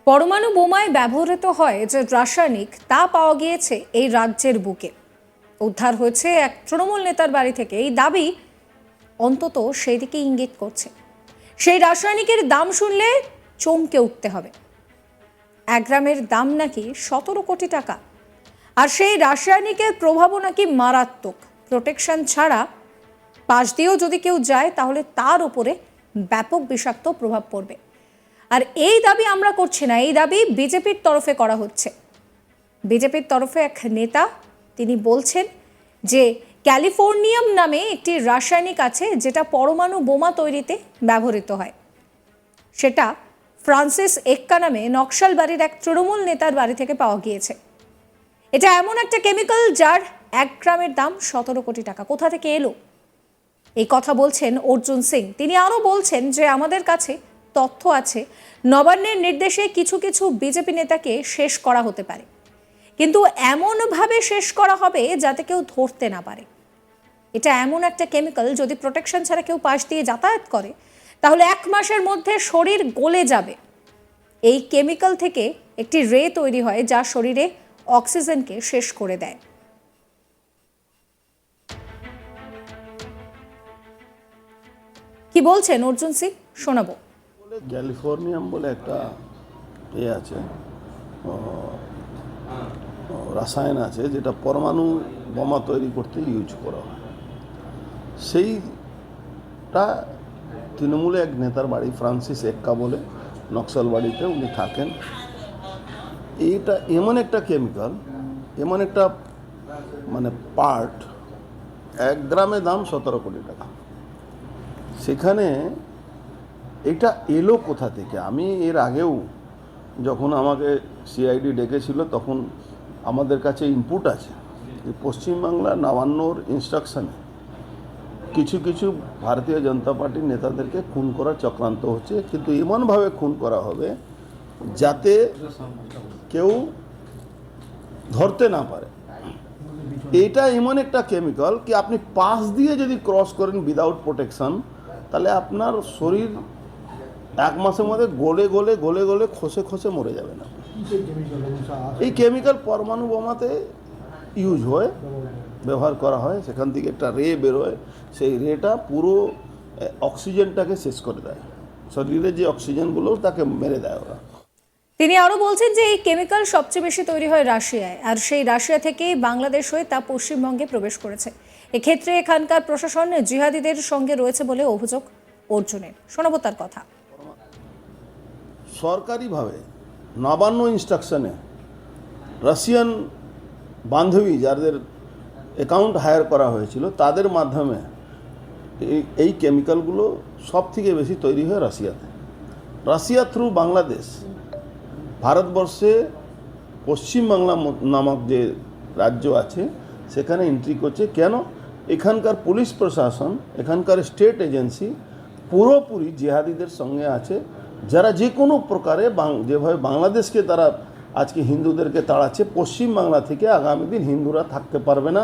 পরমাণু বোমায় ব্যবহৃত হয় যে রাসায়নিক তা পাওয়া গিয়েছে এই রাজ্যের বুকে। উদ্ধার হয়েছে এক তৃণমূল নেতার বাড়ি থেকে। এই দাবি অন্তত সেই দিকে ইঙ্গিত করছে। সেই রাসায়নিকের দাম শুনলে চমকে উঠতে হবে। 1 গ্রামের দাম নাকি 17 কোটি টাকা। আর সেই রাসায়নিকের প্রভাবও নাকি মারাত্মক। প্রোটেকশন ছাড়া পাশ দিয়েও যদি কেউ যায় তাহলে তার উপরে ব্যাপক বিষাক্ত প্রভাব পড়বে। আর এই দাবি আমরা করছি না, এই দাবি বিজেপির তরফে করা হচ্ছে। বিজেপির তরফে এক নেতা তিনি বলছেন যে ক্যালিফোর্নিয়াম নামে একটি রাসায়নিক আছে যেটা পরমাণু বোমা তৈরিতে ব্যবহৃত হয়। সেটা ফ্রান্সিস এক্কা নামে নকশালবাড়ির এক তৃণমূল নেতার বাড়ি থেকে পাওয়া গিয়েছে। এটা এমন একটা কেমিক্যাল যার 1 গ্রামের দাম 17 কোটি টাকা। কোথা থেকে এলো? এই কথা বলছেন অর্জুন সিং। তিনি আরও বলছেন যে আমাদের কাছে তথ্য আছে, নবান্নের নির্দেশে কিছু কিছু বিজেপি নেতাকে শেষ করা হতে পারে, কিন্তু এমনভাবে শেষ করা হবে যাতে কেউ ধরতে না পারে। এটা এমন একটা কেমিক্যাল, যদি প্রোটেকশন ছাড়া কেউ পাশ দিয়ে যাতায়াত করে তাহলে 1 মাসের মধ্যে শরীর গলে যাবে। এই কেমিক্যাল থেকে একটি রে তৈরি হয় যা শরীরে অক্সিজেনকে শেষ করে দেয়। কি বলছেন অর্জুন সিং, শোনাবো। ক্যালিফোর্নিয়াম বলে একটা আছে, রাসায়ন আছে যেটা পরমাণু বোমা তৈরি করতে ইউজ করা হয়। সেইটা তৃণমূলে এক নেতার বাড়ি, ফ্রান্সিস এক্কা বলে, নকশালবাড়িতে উনি থাকেন। এইটা এমন একটা কেমিক্যাল, এমন একটা মানে পার্ট, 1 গ্রামের দাম 17 কোটি টাকা। সেখানে এটা এলো কোথা থেকে? আমি এর আগেও যখন আমাকে সিআইডি ডেকেছিল তখন আমাদের কাছে ইনপুট আছে যে পশ্চিমবাংলা নবান্নর ইনস্ট্রাকশনে কিছু কিছু ভারতীয় জনতা পার্টির নেতাদেরকে খুন করার চক্রান্ত হচ্ছে, কিন্তু এমনভাবে খুন করা হবে যাতে কেউ ধরতে না পারে। এটা এমন একটা কেমিক্যাল কি আপনি পাশ দিয়ে যদি ক্রস করেন উইদাউট প্রোটেকশন, তাহলে আপনার শরীর 1 মাসের মধ্যে গলে গলে গলে গলে খসে খসে মরে যাবে না। এই কেমিক্যাল পরমাণু বোমাতে ইউজ হয়, ব্যবহার করা হয়। সেখান থেকে একটা রে বেরোয়, সেই রেটা পুরো অক্সিজেনটাকে শেষ করে দেয়, শরীরে যে অক্সিজেনগুলো তাকে মেরে দেয় ওরা। তিনি আরো বলছেন যে এই কেমিক্যাল সবচেয়ে বেশি তৈরি হয় রাশিয়ায়, আর সেই রাশিয়া থেকে বাংলাদেশ হয়ে তা পশ্চিমবঙ্গে প্রবেশ করেছে। এক্ষেত্রে এখানকার প্রশাসন জিহাদিদের সঙ্গে রয়েছে বলে অভিযোগ অর্জুনের। শোনাবো তার কথা। সরকারিভাবে নবান্ন ইনস্ট্রাকশনে রাশিয়ান বান্ধবী যাদের অ্যাকাউন্ট হায়ার করা হয়েছিল তাদের মাধ্যমে এই কেমিক্যালগুলো সব থেকে বেশি তৈরি হয় রাশিয়াতে। রাশিয়া থ্রু বাংলাদেশ ভারতবর্ষে পশ্চিমবাংলা নামক যে রাজ্য আছে সেখানে এন্ট্রি করছে। কেন? এখানকার পুলিশ প্রশাসন, এখানকার স্টেট এজেন্সি পুরোপুরি জিহাদিদের সঙ্গে আছে, যারা যে কোনো প্রকারে যেভাবে বাংলাদেশকে তারা আজকে হিন্দুদেরকে তাড়াচ্ছে, পশ্চিমবাংলা থেকে আগামী দিন হিন্দুরা থাকতে পারবে না,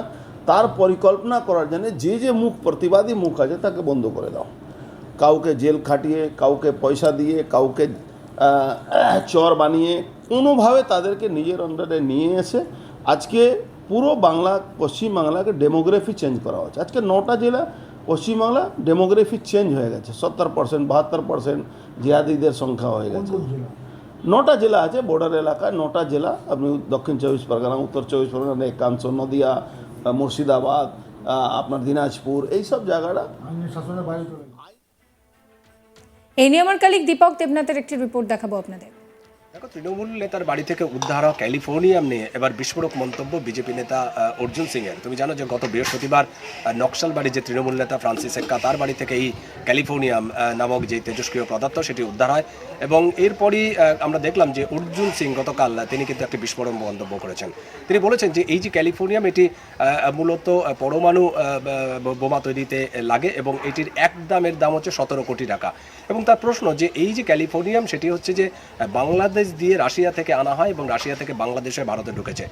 তার পরিকল্পনা করার জন্য যে যে প্রতিবাদী মুখ আছে তাকে বন্ধ করে দাও। কাউকে জেল খাটিয়ে, কাউকে পয়সা দিয়ে, কাউকে চর বানিয়ে কোনোভাবে তাদেরকে নিজের আন্ডারে নিয়ে এসে আজকে পুরো পশ্চিমবাংলাকে ডেমোগ্রাফি চেঞ্জ করা হচ্ছে। আজকে 9টা জেলা পশ্চিমবাংলা ডেমোগ্রাফি চেঞ্জ হয়ে গেছে, 70%, 72% জিহাদিদের সংখ্যা হয়ে গেছে। 9টা জেলা আছে, বর্ডার এলাকায় 9টা জেলা। আপনি দক্ষিণ 24 পরগনা, উত্তর 24 পরগনা, একাংশ, নদিয়া, মুর্শিদাবাদ, আপনার দিনাজপুর, এইসব জায়গাটা। এই নিয়ে আমার কালিক দীপক দেবনাথের একটি রিপোর্ট দেখাবো আপনাদের। দেখো, তৃণমূল নেতার বাড়ি থেকে উদ্ধার হওয়া ক্যালিফোর্নিয়াম নিয়ে এবার বিস্ফোরক মন্তব্য বিজেপি নেতা অর্জুন সিংয়ের। তুমি জানো যে গত বৃহস্পতিবার নকশালবাড়ি যে তৃণমূল নেতা ফ্রান্সিস এক্কা, তার বাড়ি থেকে এই ক্যালিফোর্নিয়াম নামক যে তেজস্ক্রিয় পদার্থ সেটি উদ্ধার হয়, এবং এরপরই আমরা দেখলাম যে অর্জুন সিং গতকাল তিনি কিন্তু একটি বিস্ফোরক মন্তব্য করেছেন। তিনি বলেছেন যে এই যে ক্যালিফোর্নিয়াম, এটি মূলত পরমাণু বোমা তৈরিতে লাগে এবং এটির 1 গ্রামের দাম হচ্ছে 17 কোটি টাকা। এবং তার প্রশ্ন যে এই যে ক্যালিফোর্নিয়াম, সেটি হচ্ছে যে বাংলাদেশ দিয়ে রাশিয়া থেকে আনা হয় এবং রাশিয়া থেকে বাংলাদেশে ভারতে ঢুকেছে।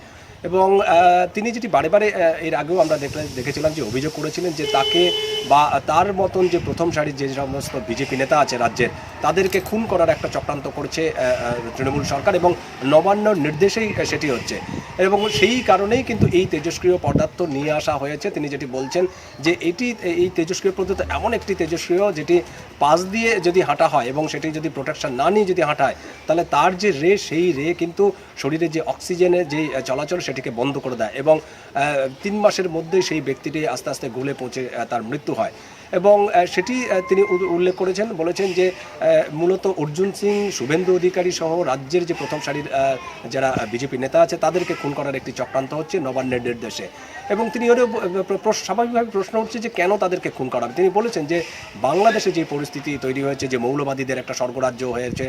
এবং তিনি যেটি বারে বারে এর আগেও আমরা দেখেছিলাম যে অভিযোগ করেছিলেন যে তাকে বা তার মতন যে প্রথম সারির যে সমস্ত বিজেপি নেতা আছে রাজ্যের, তাদেরকে খুন করার একটা চক্রান্ত করছে তৃণমূল সরকার, এবং নবান্নর নির্দেশেই সেটি হচ্ছে। এবং সেই কারণেই কিন্তু এই তেজস্ক্রিয় পদার্থ নিয়ে আসা হয়েছে। তিনি যেটি বলছেন যে এই তেজস্ক্রিয় পদার্থ এমন একটি তেজস্ক্রিয় যেটি পাশ দিয়ে যদি হাঁটা হয় এবং সেটি যদি প্রোটেকশন না নিয়ে যদি হাঁটায়, তাহলে তার যে রে, সেই রে কিন্তু শরীরে যে অক্সিজেনের যে চলাচল সেটিকে বন্ধ করে দেয়, এবং 3 মাসের মধ্যেই সেই ব্যক্তিটি আস্তে আস্তে গলে পৌঁছে তার মৃত্যু হয়। এবং সেটি তিনি উল্লেখ করেছেন, বলেছেন যে মূলত অর্জুন সিং, শুভেন্দু অধিকারী সহ রাজ্যের যে প্রথম সারির যারা বিজেপি নেতা আছে তাদেরকে খুন করার একটি চক্রান্ত হচ্ছে নবান্নের নির্দেশে। এবং তিনি স্বাভাবিকভাবে প্রশ্ন উঠছে যে কেন তাদেরকে খুন করা হবে। তিনি বলেছেন যে বাংলাদেশে যে পরিস্থিতি তৈরি হয়েছে, যে মৌলবাদীদের একটা স্বর্গরাজ্য হয়েছে,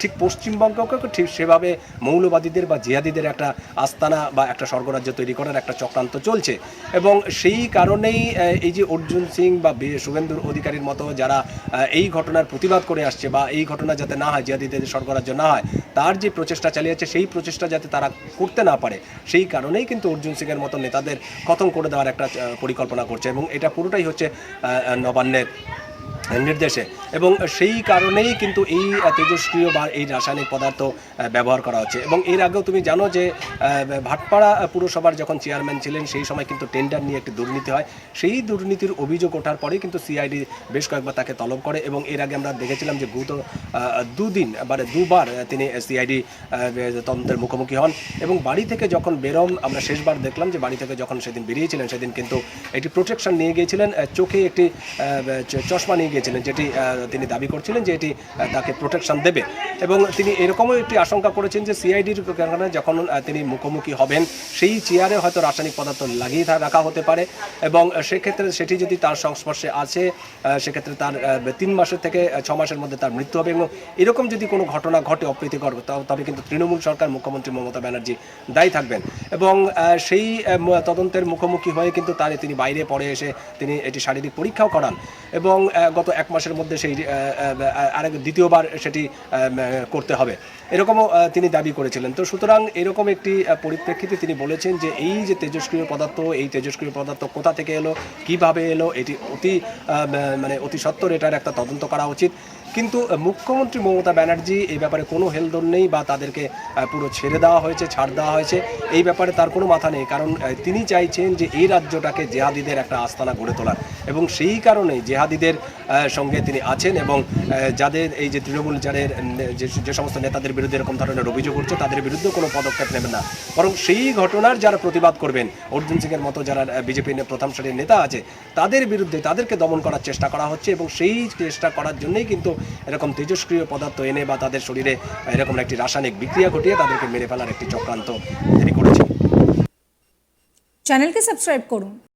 ঠিক পশ্চিমবঙ্গকেও ঠিক সেভাবে মৌলবাদীদের বা জিহাদিদের একটা আস্তানা বা একটা স্বর্গরাজ্য তৈরি করার একটা চক্রান্ত চলছে। এবং সেই কারণেই এই যে অর্জুন সিং বা শুভেন্দুর অধিকারীর মতো যারা এই ঘটনার প্রতিবাদ করে আসছে, বা এই ঘটনা যাতে না হয়, জিহাদিদের স্বর্গরাজ্য না হয়, তার যে প্রচেষ্টা চালিয়েছে, সেই প্রচেষ্টা যাতে তারা করতে না পারে, সেই কারণেই কিন্তু অর্জুন সিংয়ের মতো নেতাদের খতম করে দেওয়ার একটা পরিকল্পনা করছে। এবং এটা পুরোটাই হচ্ছে নবান্নের নির্দেশে। এবং সেই কারণেই কিন্তু এই তেজস্ক্রিয় বা এই রাসায়নিক পদার্থ ব্যবহার করা হচ্ছে। এবং এর আগেও তুমি জানো যে ভাটপাড়া পুরসভার যখন চেয়ারম্যান ছিলেন, সেই সময় কিন্তু টেন্ডার নিয়ে একটি দুর্নীতি হয়। সেই দুর্নীতির অভিযোগ ওঠার পরে কিন্তু সিআইডি বেশ কয়েকবার তাকে তলব করে, এবং এর আগে আমরা দেখেছিলাম যে গত দুবার তিনি সিআইডি তদন্তের মুখোমুখি হন। এবং বাড়ি থেকে যখন বেরোন, আমরা শেষবার দেখলাম যে বাড়ি থেকে যখন সেদিন বেরিয়েছিলেন, সেদিন কিন্তু একটি প্রোটেকশন নিয়ে গিয়েছিলেন, চোখে একটি চশমা নিয়ে গিয়েছিলেন, যেটি তিনি দাবি করছিলেন যে এটি তাকে প্রোটেকশন দেবে। এবং তিনি এরকমও একটি আশঙ্কা করেছেন যে সিআইডির কারণে যখন তিনি মুখোমুখি হবেন, সেই চেয়ারে হয়তো রাসায়নিক পদার্থ লাগিয়ে রাখা হতে পারে, এবং সেক্ষেত্রে সেটি যদি তার সংস্পর্শে আসে, সেক্ষেত্রে তার 3 মাসের থেকে 6 মাসের মধ্যে তার মৃত্যু হবে। এবং এরকম যদি কোনো ঘটনা ঘটে অপ্রীতিকর, তবে কিন্তু তৃণমূল সরকার, মুখ্যমন্ত্রী মমতা ব্যানার্জি দায়ী থাকবেন। এবং সেই তদন্তের মুখোমুখি হয়ে কিন্তু তিনি বাইরে পড়ে এসে তিনি এটি শারীরিক পরীক্ষাও করান, এবং গত 1 মাসের মধ্যে সেই দ্বিতীয়বার সেটি করতে হবে, এরকমও তিনি দাবি করেছিলেন। তো সুতরাং এরকম একটি পরিপ্রেক্ষিতে তিনি বলেছেন যে এই যে তেজস্ক্রিয় পদার্থ, এই তেজস্ক্রিয় পদার্থ কোথা থেকে এলো, কিভাবে এলো, এটি অতি সত্বর এটার একটা তদন্ত করা উচিত। কিন্তু মুখ্যমন্ত্রী মমতা ব্যানার্জি এই ব্যাপারে কোনো হেলদোল নেই, বা তাদেরকে পুরো ছেড়ে দেওয়া হয়েছে, ছাড় দেওয়া হয়েছে, এই ব্যাপারে তার কোনো মাথা নেই। কারণ তিনি চাইছেন যে এই রাজ্যটাকে জেহাদিদের একটা আস্তানা গড়ে তোলার, এবং সেই কারণেই জেহাদিদের সঙ্গে তিনি আছেন। এবং যাদের এই যে তৃণমূল যাদের যে সমস্ত নেতাদের বিরুদ্ধে এরকম ধরনের অভিযোগ উঠছে, তাদের বিরুদ্ধে কোনো পদক্ষেপ নেবেন না, বরং সেই ঘটনার যারা প্রতিবাদ করবেন, অর্জুন সিংয়ের মতো যারা বিজেপির প্রথম সারির নেতা আছে, তাদের বিরুদ্ধে তাদেরকে দমন করার চেষ্টা করা হচ্ছে। এবং সেই চেষ্টা করার জন্যই কিন্তু এরকম তেজস্ক্রিয় পদার্থ এনে বা তাদের শরীরে এরকম একটি রাসায়নিক বিক্রিয়া ঘটিয়ে তাদেরকে মেরে ফেলার একটি চক্রান্ত তিনি করেছেন। চ্যানেলকে সাবস্ক্রাইব করুন।